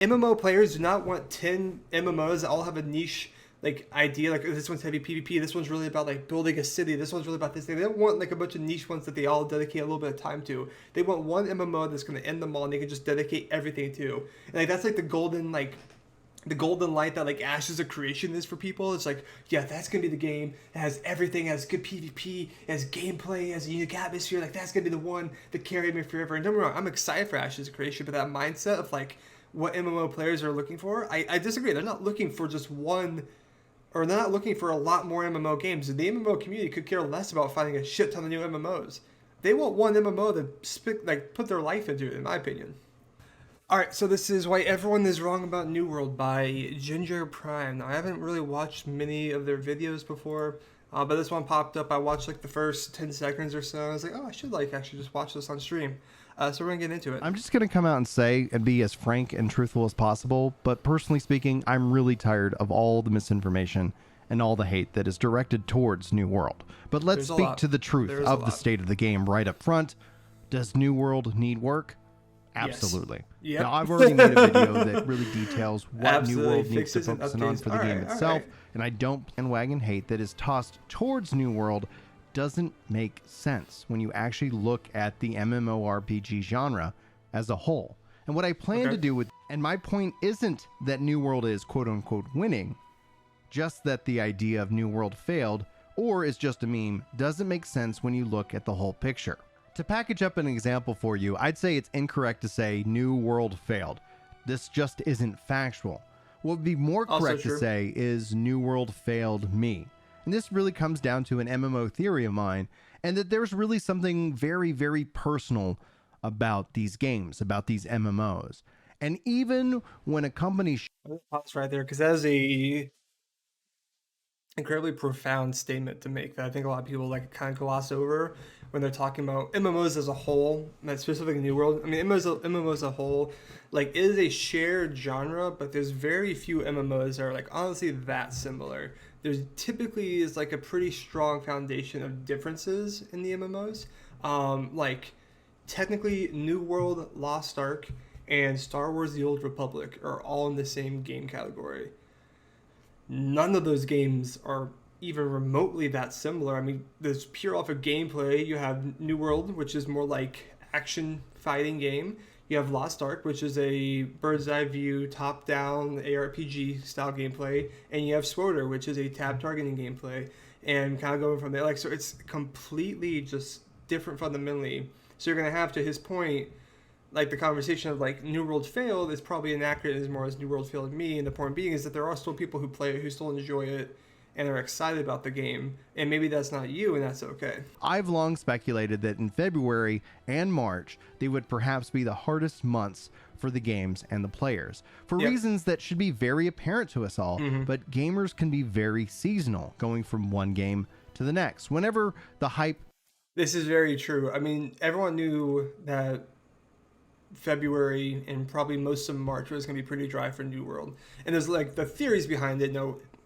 MMO players do not want 10 MMOs that all have a niche like idea, like this one's heavy PvP, this one's really about like building a city, this one's really about this thing. They don't want like a bunch of niche ones that they all dedicate a little bit of time to. They want one MMO that's going to end them all and they can just dedicate everything to. And like that's like the golden light that like Ashes of Creation is for people. It's like, yeah, that's gonna be the game. It has everything, it has good PvP, it has gameplay, it has a unique atmosphere. Like that's gonna be the one that carried me forever. And don't get me wrong, I'm excited for Ashes of Creation, but that mindset of like what MMO players are looking for, I disagree. They're not looking for just one, or they're not looking for a lot more MMO games. The MMO community could care less about finding a shit ton of new MMOs. They want one MMO to put their life into it, in my opinion. Alright, so this is Why Everyone is Wrong About New World by Ginger Prime. Now, I haven't really watched many of their videos before, but this one popped up. I watched like the first 10 seconds or so. I was like, oh, I should like actually just watch this on stream. So we're going to get into it. I'm just going to come out and say and be as frank and truthful as possible, but personally speaking, I'm really tired of all the misinformation and all the hate that is directed towards New World. But let's speak to the truth of the state of the game right up front. Does New World need work? Absolutely. Yes. Yep. Now, I've already made a video that really details what New World needs to focus on for the game itself, and I don't bandwagon hate that is tossed towards New World doesn't make sense when you actually look at the MMORPG genre as a whole. And what I plan to do with, and my point isn't that New World is quote unquote winning, just that the idea of New World failed or is just a meme doesn't make sense when you look at the whole picture. To package up an example for you, I'd say it's incorrect to say New World failed. This just isn't factual. What would be more correct to say is New World failed me. And this really comes down to an MMO theory of mine, and that there's really something very, very personal about these games, about these MMOs. And even when a company... Pause right there, because that is a incredibly profound statement to make that I think a lot of people like kind of gloss over when they're talking about MMOs as a whole, not specifically New World. I mean, MMOs as a whole, like, it is a shared genre, but there's very few MMOs that are like honestly that similar. There's typically is like a pretty strong foundation of differences in the MMOs. Like technically New World, Lost Ark, and Star Wars The Old Republic are all in the same game category. None of those games are even remotely that similar. I mean, there's pure off of gameplay. You have New World, which is more like action fighting game. You have Lost Ark, which is a bird's eye view, top-down ARPG style gameplay, and you have SWOTR, which is a tab targeting gameplay, and kind of going from there. Like, so it's completely just different fundamentally. So you're gonna have, to his point, like the conversation of like New World failed is probably inaccurate as more as New World failed me. And the point being is that there are still people who play it, who still enjoy it, and are excited about the game, and maybe that's not you, and that's okay. I've long speculated that in February and March, they would perhaps be the hardest months for the games and the players, for reasons that should be very apparent to us all, but gamers can be very seasonal, going from one game to the next. Whenever the hype... This is very true. I mean, everyone knew that February and probably most of March was going to be pretty dry for New World. And there's like the theories behind it,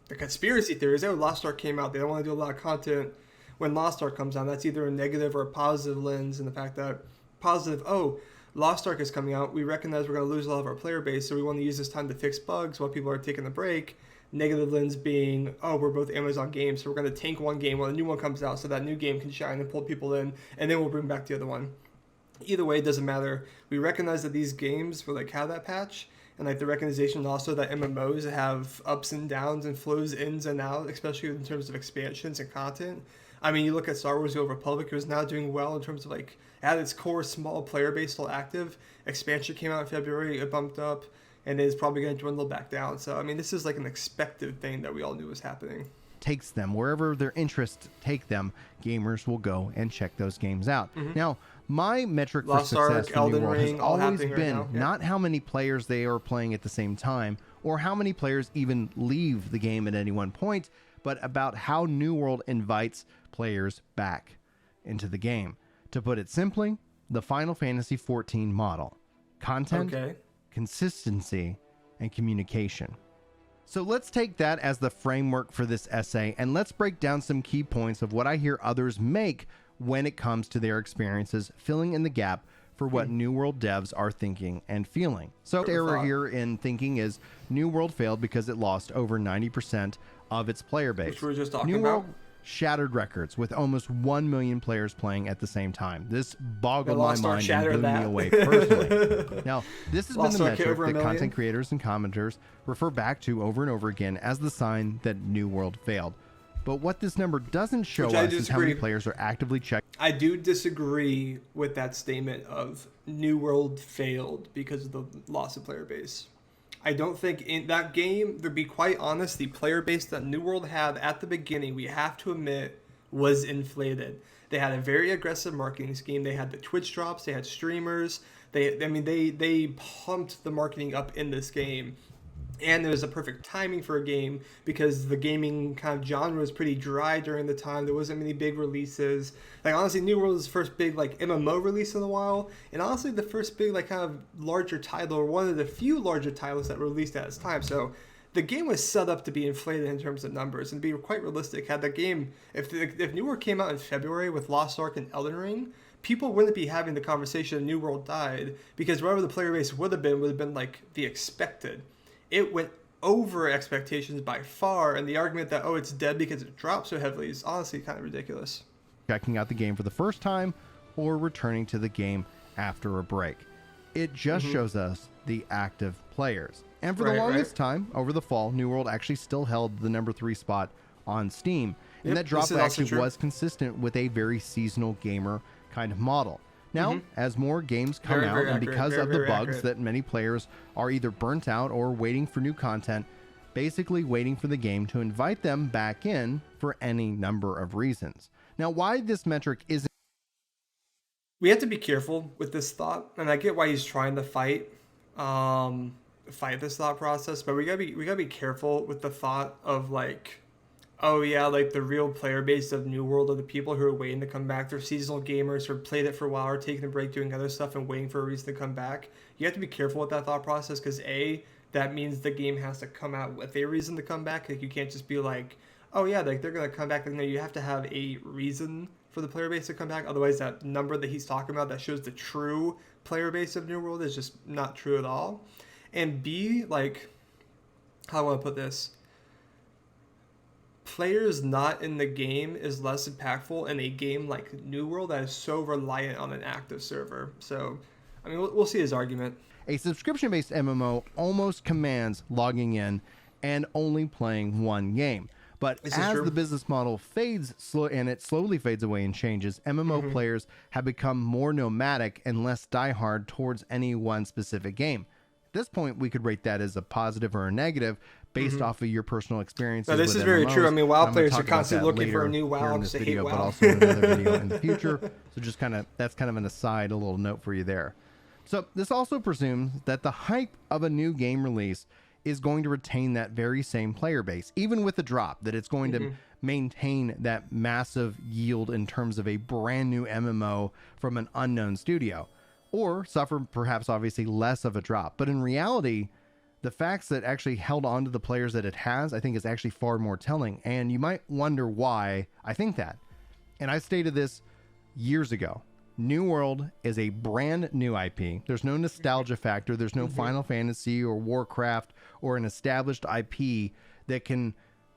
the conspiracy theories. When Lost Ark came out, they don't want to do a lot of content when Lost Ark comes out. That's either a negative or a positive lens, and the fact that positive, oh, Lost Ark is coming out, we recognize we're going to lose a lot of our player base, so we want to use this time to fix bugs while people are taking a break. Negative lens being, oh, we're both Amazon games, so we're going to tank one game while the new one comes out so that new game can shine and pull people in, and then we'll bring back the other one. Either way, it doesn't matter. We recognize that these games will like have that patch, and like the recognition also that MMOs have ups and downs and flows ins and out, especially in terms of expansions and content. I mean, you look at Star Wars The Old Republic, it was now doing well in terms of like at its core small player base still active. Expansion came out in February, it bumped up, and it's probably going to dwindle back down. So I mean, this is like an expected thing that we all knew was happening. Takes them wherever their interests take them, gamers will go and check those games out. Now, my metric for success in New World has always been not how many players they are playing at the same time or how many players even leave the game at any one point, but about how New World invites players back into the game. To put it simply, the Final Fantasy XIV model: content, consistency, and communication. So let's take that as the framework for this essay, and let's break down some key points of what I hear others make when it comes to their experiences filling in the gap for what New World devs are thinking and feeling. So the error here in thinking is New World failed because it lost over 90% of its player base. Which we were just talking New about. World shattered records with almost 1 million players playing at the same time. This boggled my mind and blew me away personally. Now, this has been the metric that content creators and commenters refer back to over and over again as the sign that New World failed. But what this number doesn't show us is how many players are actively checking. I do disagree with that statement of New World failed because of the loss of player base. I don't think in that game, to be quite honest, the player base that New World had at the beginning, we have to admit, was inflated. They had a very aggressive marketing scheme. They had the Twitch drops. They had streamers. They pumped the marketing up in this game. And there was a perfect timing for a game because the gaming kind of genre was pretty dry during the time. There wasn't many big releases. Like, honestly, New World was the first big, like, MMO release in a while. And honestly, the first big, like, kind of larger title, or one of the few larger titles that were released at its time. So the game was set up to be inflated in terms of numbers and be quite realistic. Had that game, if New World came out in February with Lost Ark and Elden Ring, people wouldn't be having the conversation New World died, because wherever the player base would have been like the expected. It went over expectations by far, and the argument that, oh, it's dead because it dropped so heavily is honestly kind of ridiculous. Checking out the game for the first time or returning to the game after a break. It just shows us the active players. And for the longest time, over the fall, New World actually still held the number 3 spot on Steam. And that drop actually was consistent with a very seasonal gamer kind of model. Now, as more games come out, and because of the bugs that many players are either burnt out or waiting for new content, basically waiting for the game to invite them back in for any number of reasons. Now, why this metric isn't... We have to be careful with this thought, and I get why he's trying to fight this thought process, but we gotta be careful with the thought of, like, oh yeah, like the real player base of New World are the people who are waiting to come back. They're seasonal gamers who played it for a while, or taking a break doing other stuff and waiting for a reason to come back. You have to be careful with that thought process, because A, that means the game has to come out with a reason to come back. Like, you can't just be like, oh yeah, like they're gonna come back. Like, no, you have to have a reason for the player base to come back. Otherwise, that number that he's talking about that shows the true player base of New World is just not true at all. And B, like, how do I want to put this? Players not in the game is less impactful in a game like New World that is so reliant on an active server. So, I mean, we'll see his argument. A subscription-based MMO almost commands logging in and only playing one game. But as the business model fades and it slowly fades away and changes, MMO players have become more nomadic and less diehard towards any one specific game. At this point, we could rate that as a positive or a negative based off of your personal experiences. Now, this is very true. I mean, WoW players are constantly looking for a new WoW because they hate WoW. But also in another video in the future. So just that's kind of an aside, a little note for you there. So this also presumes that the hype of a new game release is going to retain that very same player base, even with the drop, that it's going to maintain that massive yield in terms of a brand new MMO from an unknown studio, or suffer perhaps obviously less of a drop. But in reality, the facts that actually held on to the players that it has, I think, is actually far more telling. And you might wonder why I think that. And I stated this years ago. New World is a brand new IP. There's no nostalgia factor. There's no Final Fantasy or Warcraft or an established IP that can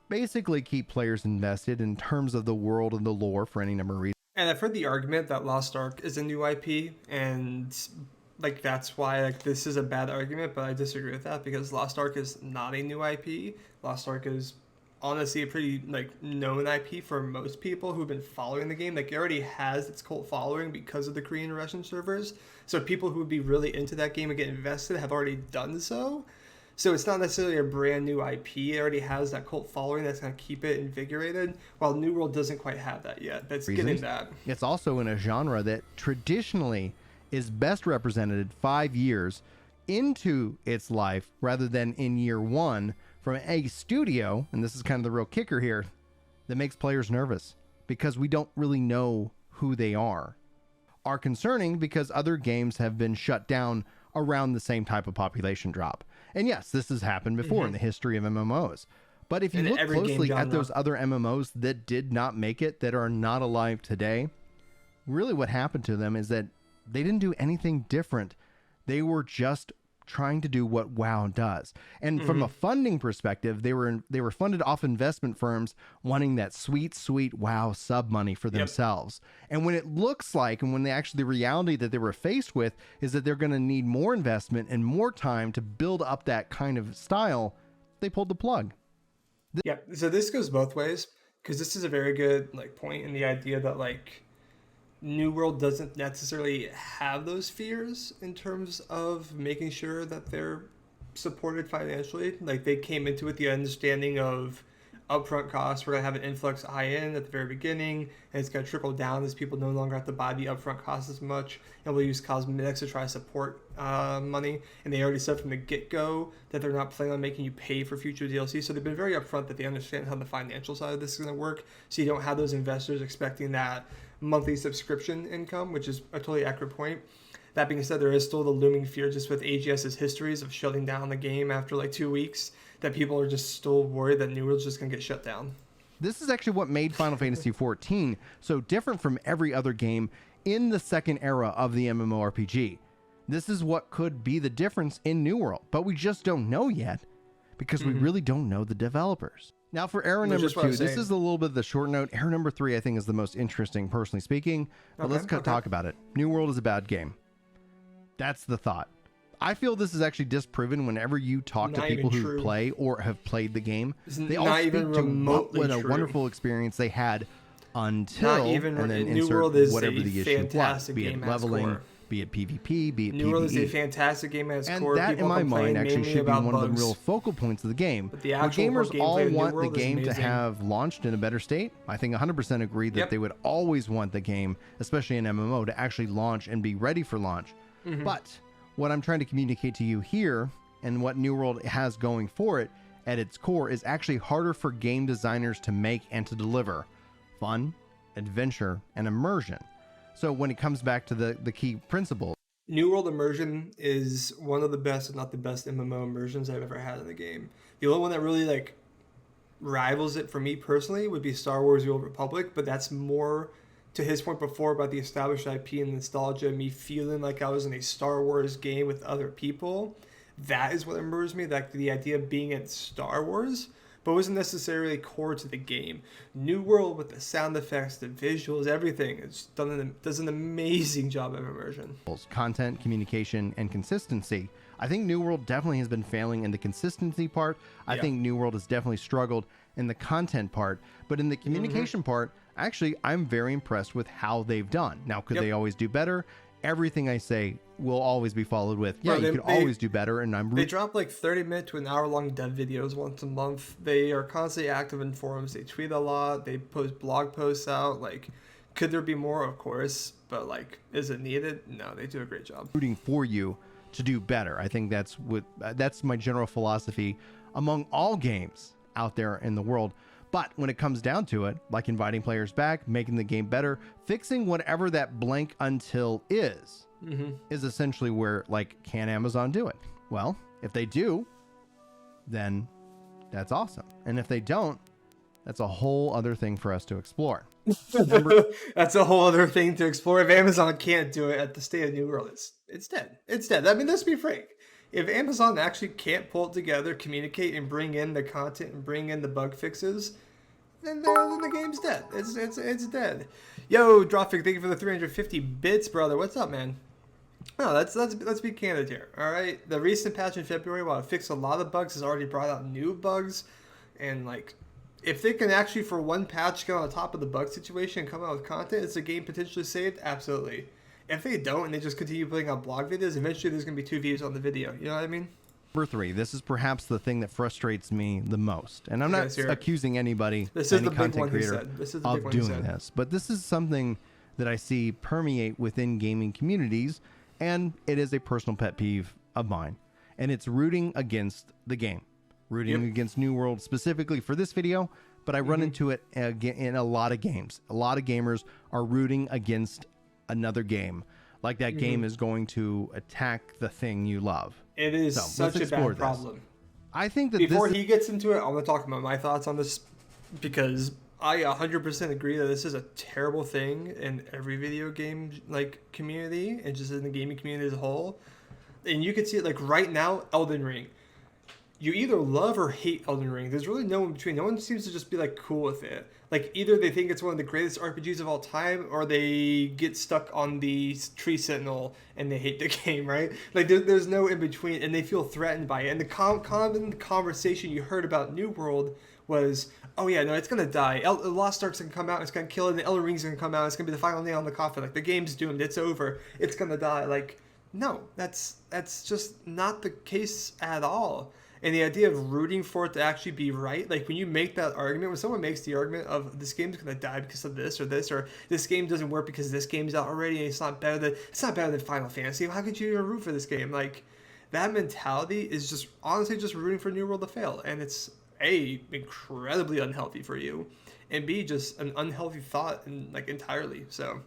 basically keep players invested in terms of the world and the lore for any number of reasons. And I've heard the argument that Lost Ark is a new IP, and like that's why like this is a bad argument, but I disagree with that, because Lost Ark is not a new IP. Lost Ark is honestly a pretty like known IP for most people who've been following the game. Like, it already has its cult following because of the Korean and Russian servers. So people who would be really into that game and get invested have already done so. So it's not necessarily a brand new IP. It already has that cult following that's going to keep it invigorated, while New World doesn't quite have that yet. That's getting that. It's also in a genre that traditionally is best represented 5 years into its life rather than in year one, from a studio, and this is kind of the real kicker here, that makes players nervous because we don't really know who they are concerning because other games have been shut down around the same type of population drop. And yes, this has happened before in the history of MMOs. But if you look closely at those other MMOs that did not make it, that are not alive today, really what happened to them is that They didn't do anything different. They were just trying to do what WoW does. And from a funding perspective, they were funded off investment firms wanting that sweet WoW sub money for themselves. And when it looks like, and when the reality that they were faced with is that they're going to need more investment and more time to build up that kind of style, they pulled the plug. Yeah, so this goes both ways, because this is a very good point in the idea that New World doesn't necessarily have those fears in terms of making sure that they're supported financially. They came into it the understanding of upfront costs. We're going to have an influx of high-end at the very beginning, and it's going to trickle down as people no longer have to buy the upfront costs as much, and we'll use cosmetics to try to support money. And they already said from the get-go that they're not planning on making you pay for future DLC, so they've been very upfront that they understand how the financial side of this is going to work, so you don't have those investors expecting that monthly subscription income, which is a totally accurate point. That being said, there is still the looming fear just with AGS's histories of shutting down the game after 2 weeks, that people are just still worried that New World's just going to get shut down. This is actually what made Final Fantasy XIV so different from every other game in the second era of the MMORPG. This is what could be the difference in New World, but we just don't know yet because we really don't know the developers. Now for era number 2, this is a little bit of the short note. Era number 3 I think is the most interesting, personally speaking, but let's talk about it. New World is a bad game. That's the thought. I feel this is actually disproven whenever you talk to people who play or have played the game. They all speak to what a wonderful experience they had until, and then insert whatever the issue was, be it leveling, be it PvP, be it PvE. New World is a fantastic game at its core. And that, in my mind, actually should be one of the real focal points of the game. But gamers all want the game to have launched in a better state. I think 100% agree that they would always want the game, especially in MMO, to actually launch and be ready for launch. But what I'm trying to communicate to you here, and what New World has going for it at its core, is actually harder for game designers to make and to deliver fun, adventure, and immersion. So when it comes back to the key principle, New World Immersion is one of the best, if not the best, MMO immersions I've ever had in the game. The only one that really rivals it for me personally would be Star Wars: The Old Republic, but that's more to his point before about the established IP and nostalgia, me feeling like I was in a Star Wars game with other people. That is what immersed me, the idea of being in Star Wars, but wasn't necessarily core to the game. New World, with the sound effects, the visuals, everything, does an amazing job of immersion. Content, communication, and consistency. I think New World definitely has been failing in the consistency part. I think New World has definitely struggled in the content part, but in the communication part, actually, I'm very impressed with how they've done. Now, could they always do better? Everything I say will always be followed with, you could always do better. And they drop 30-minute to an hour-long dev videos once a month. They are constantly active in forums. They tweet a lot. They post blog posts out. Could there be more? Of course. But, is it needed? No, they do a great job. Rooting for you to do better. I think that's my general philosophy among all games out there in the world. But when it comes down to it, inviting players back, making the game better, fixing whatever that blank until is essentially where, can Amazon do it? Well, if they do, then that's awesome. And if they don't, that's a whole other thing for us to explore. That's a whole other thing to explore. If Amazon can't do it at the state of New World, it's dead. It's dead. I mean, let's be frank. If Amazon actually can't pull it together, communicate, and bring in the content and bring in the bug fixes, then the game's dead. It's dead. Yo, Dropfig, thank you for the 350 bits, brother. What's up, man? No, let's be candid here. All right, the recent patch in February, while it fixed a lot of bugs, has already brought out new bugs, and if they can actually for one patch get on the top of the bug situation and come out with content, is the game potentially saved? Absolutely. If they don't and they just continue putting out blog videos, eventually there's going to be 2 views on the video. You know what I mean? Number 3, this is perhaps the thing that frustrates me the most. And I'm not accusing anybody, any content creator, of doing this. But this is something that I see permeate within gaming communities, and it is a personal pet peeve of mine. And it's rooting against the game. Rooting against New World specifically for this video, but I run into it in a lot of games. A lot of gamers are rooting against another game, that game is going to attack the thing you love. It is such a bad problem. I think that before he gets into it, I want to talk about my thoughts on this, because I 100% agree that this is a terrible thing in every video game like community and just in the gaming community as a whole. And you can see it like right now, Elden Ring. You either love or hate Elden Ring. There's really no in between. No one seems to just be like cool with it. Like either they think it's one of the greatest RPGs of all time, or they get stuck on the Tree Sentinel and they hate the game, right? Like there's no in between, and they feel threatened by it. And the common conversation you heard about New World was, oh yeah, no, it's gonna die. Lost Ark's gonna come out, it's gonna kill it. And Elden Ring's gonna come out, it's gonna be the final nail in the coffin. Like the game's doomed, it's over, it's gonna die. Like no, that's just not the case at all. And the idea of rooting for it to actually be right, like when you make that argument, when someone makes the argument of this game's gonna die because of this, or this game doesn't work because this game's out already and it's not better than Final Fantasy. How could you even root for this game? Like that mentality is just honestly just rooting for New World to fail, and it's A, incredibly unhealthy for you, and B, just an unhealthy thought and like entirely. So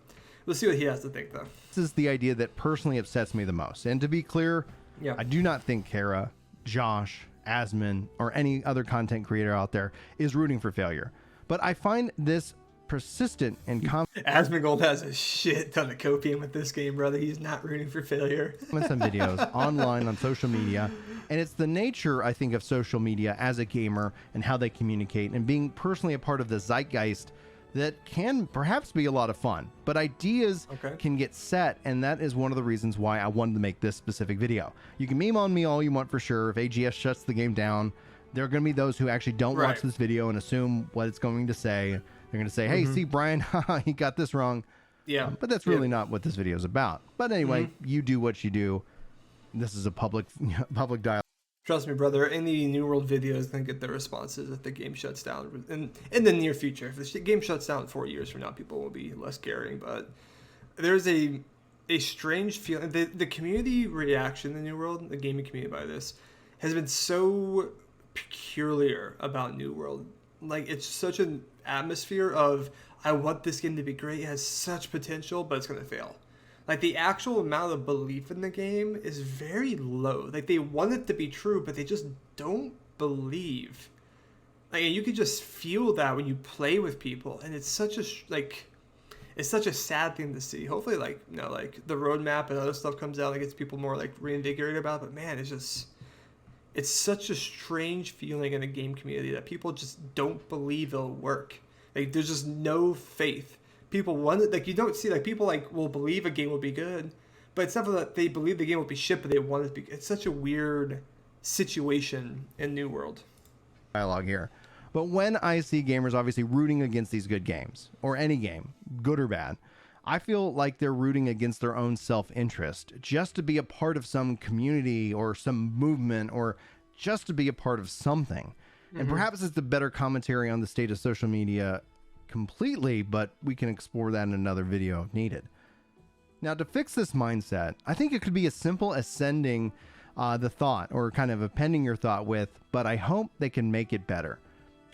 we'll see what he has to think though. This is the idea that personally upsets me the most. And to be clear, yeah, I do not think Kara, Josh, Asmon, or any other content creator out there is rooting for failure. But I find this persistent and Asmongold has a shit ton of copium with this game, brother. He's not rooting for failure. Comments and videos online on social media. And it's the nature, I think, of social media as a gamer and how they communicate and being personally a part of the zeitgeist that can perhaps be a lot of fun, but ideas can get set, and that is one of the reasons why I wanted to make this specific video. You can meme on me all you want for sure. If AGS shuts the game down, there are going to be those who actually don't watch this video and assume what it's going to say. They're going to say, hey, see, Brian, he got this wrong. Yeah. But that's really not what this video is about. But anyway, you do what you do. This is a public dialogue. Trust me, brother, any New World video is going to get their responses if the game shuts down in the near future. If the game shuts down 4 years from now, people will be less caring. But there's a strange feeling. The community reaction in New World, the gaming community by this, has been so peculiar about New World. Like, it's such an atmosphere of, I want this game to be great. It has such potential, but it's going to fail. Like, the actual amount of belief in the game is very low. Like, they want it to be true, but they just don't believe. Like, and you can just feel that when you play with people, and it's such a it's such a sad thing to see. Hopefully, like, you know, like the roadmap and other stuff comes out and gets people more like reinvigorated about it. But man, it's such a strange feeling in the game community that people just don't believe it'll work. Like, there's just no faith. People want it, like, you don't see, like, people like will believe a game will be good, but it's not that they believe the game will be shit, but they want it to be. It's such a weird situation in New World. Dialogue here. But when I see gamers obviously rooting against these good games, or any game, good or bad, I feel like they're rooting against their own self-interest, just to be a part of some community or some movement, or just to be a part of something. And perhaps it's the better commentary on the state of social media completely, but we can explore that in another video if needed. Now, to fix this mindset, I think it could be as simple as sending the thought, or kind of appending your thought with, but I hope they can make it better.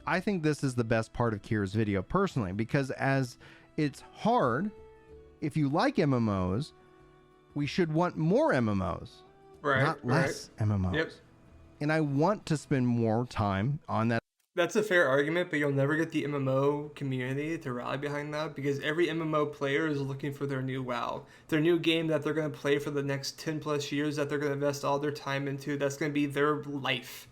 I think this is the best part of Kira's video personally, because as it's hard, if you like MMOs, we should want more MMOs, not less MMOs. Yep. And I want to spend more time on that. That's a fair argument, but you'll never get the MMO community to rally behind that, because every MMO player is looking for their new WoW, their new game that they're going to play for the next 10 plus years, that they're going to invest all their time into. That's going to be their life.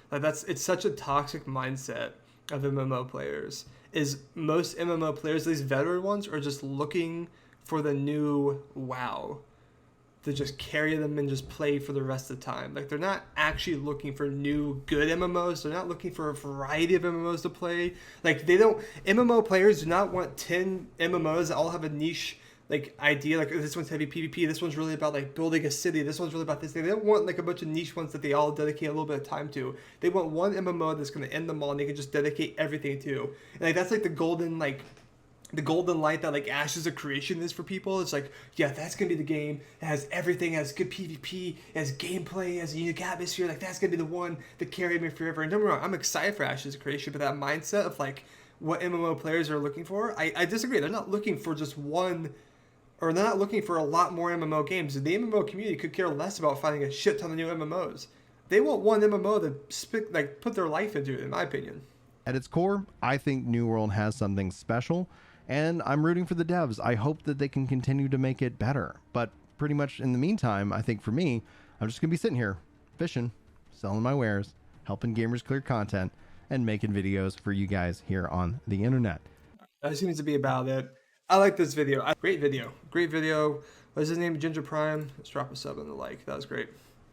Like, it's such a toxic mindset of MMO players. Is most MMO players, these veteran ones, are just looking for the new WoW to just carry them and just play for the rest of the time. Like, they're not actually looking for new good MMOs. They're not looking for a variety of MMOs to play. Like, MMO players do not want 10 MMOs that all have a niche like idea. Like, this one's heavy PvP, this one's really about like building a city, this one's really about this thing. They don't want like a bunch of niche ones that they all dedicate a little bit of time to. They want one MMO that's going to end them all and they can just dedicate everything to. And like, that's like the golden light that like Ashes of Creation is for people. It's like, yeah, that's gonna be the game. It has everything. It has good PvP. It has gameplay. It has a unique atmosphere. Like, that's gonna be the one that carried me forever. And don't get me wrong, I'm excited for Ashes of Creation, but that mindset of like what MMO players are looking for, I disagree. They're not looking for just one, or they're not looking for a lot more MMO games. The MMO community could care less about finding a shit ton of new MMOs. They want one MMO to put their life into, in my opinion. At its core, I think New World has something special, and I'm rooting for the devs. I hope that they can continue to make it better. But pretty much in the meantime, I think for me, I'm just going to be sitting here, fishing, selling my wares, helping gamers clear content, and making videos for you guys here on the internet. That seems to be about it. I like this video. Great video. Great video. What's his name? Ginger Prime. Let's drop a sub and the like. That was great.